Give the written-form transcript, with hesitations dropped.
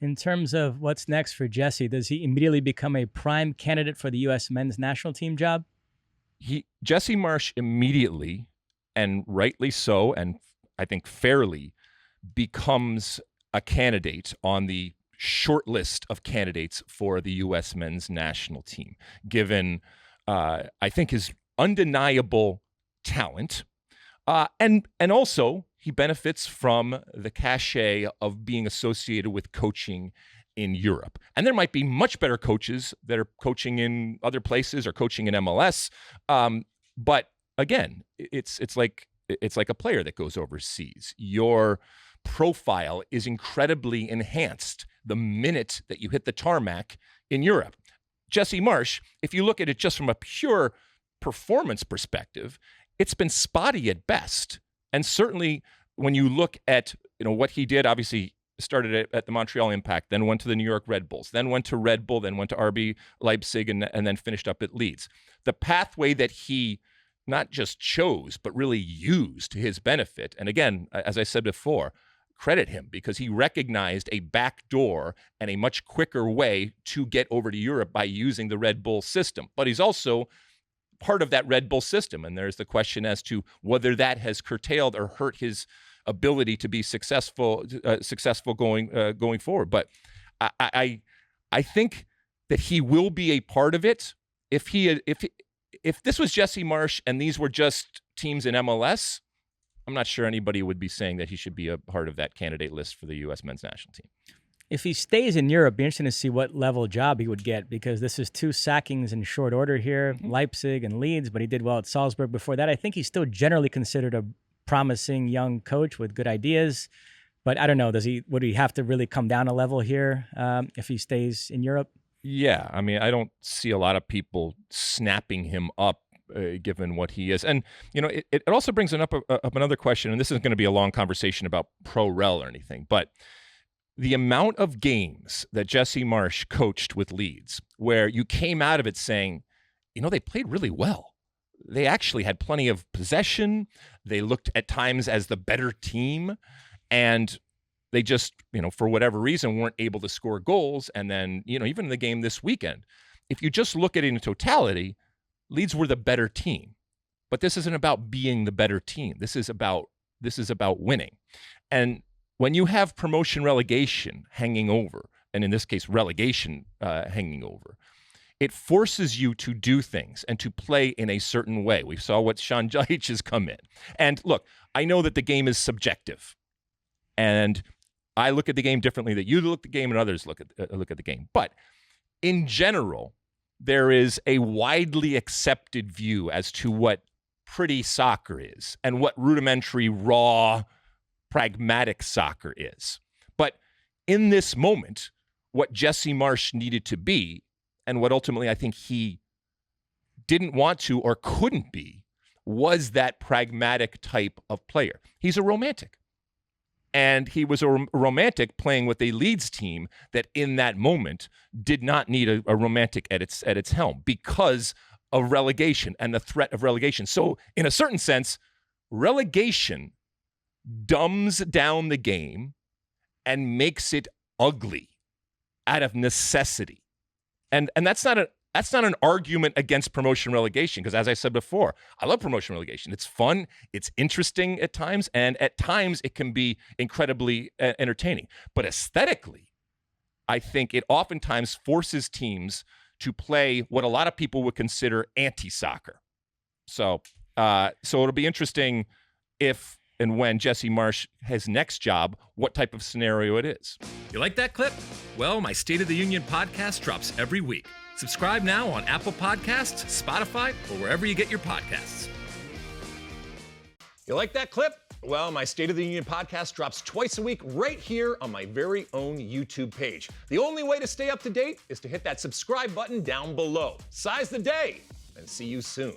In terms of what's next for Jesse, does he immediately become a prime candidate for the U.S. men's national team job? Jesse Marsch immediately, and rightly so, and I think fairly, becomes a candidate on the short list of candidates for the U.S. men's national team, given, I think, his undeniable talent. And also, he benefits from the cachet of being associated with coaching in Europe. And there might be much better coaches that are coaching in other places or coaching in MLS. But again, it's like a player that goes overseas. Your profile is incredibly enhanced the minute that you hit the tarmac in Europe. Jesse Marsch, if you look at it just from a pure performance perspective, it's been spotty at best. And certainly when you look at what he did, obviously started at the Montreal Impact, then went to the New York Red Bulls, then went to Red Bull, then went to RB Leipzig, and then finished up at Leeds. The pathway that he not just chose, but really used to his benefit. And again, as I said before, credit him, because he recognized a back door and a much quicker way to get over to Europe by using the Red Bull system. But he's also part of that Red Bull system. And there's the question as to whether that has curtailed or hurt his ability to be successful going forward. But I think that he will be a part of it. If this was Jesse Marsch and these were just teams in MLS, I'm not sure anybody would be saying that he should be a part of that candidate list for the U.S. men's national team. If he stays in Europe, it'd be interesting to see what level job he would get, because this is 2 sackings in short order here, Leipzig and Leeds, but he did well at Salzburg before that. I think he's still generally considered a promising young coach with good ideas, but I don't know, would he have to really come down a level here if he stays in Europe? Yeah, I mean, I don't see a lot of people snapping him up given what he is. And, it also brings up another question, and this isn't going to be a long conversation about pro-rel or anything, but the amount of games that Jesse Marsch coached with Leeds, where you came out of it saying, they played really well. They actually had plenty of possession. They looked at times as the better team, and they just, for whatever reason, weren't able to score goals. And then, even in the game this weekend, if you just look at it in totality, Leeds were the better team. But this isn't about being the better team. This is about winning. And when you have promotion relegation hanging over, and in this case, relegation hanging over, it forces you to do things and to play in a certain way. We saw what Sean Jajic has come in. And look, I know that the game is subjective, and I look at the game differently that you look at the game and others look at the game. But in general, there is a widely accepted view as to what pretty soccer is and what rudimentary, raw, pragmatic soccer is. But in this moment, what Jesse Marsch needed to be, and what ultimately I think he didn't want to or couldn't be, was that pragmatic type of player. He's a romantic. And he was a romantic playing with a Leeds team that in that moment did not need a romantic at its helm because of relegation and the threat of relegation. So in a certain sense, relegation dumbs down the game and makes it ugly out of necessity. And that's not an argument against promotion relegation, because as I said before, I love promotion relegation. It's fun, it's interesting at times, and at times it can be incredibly entertaining. But aesthetically, I think it oftentimes forces teams to play what a lot of people would consider anti-soccer. So it'll be interesting if and when Jesse Marsch has next job, what type of scenario it is. You like that clip? Well, my State of the Union podcast drops every week. Subscribe now on Apple Podcasts, Spotify, or wherever you get your podcasts. You like that clip? Well, my State of the Union podcast drops twice a week right here on my very own YouTube page. The only way to stay up to date is to hit that subscribe button down below. Size the day, and see you soon.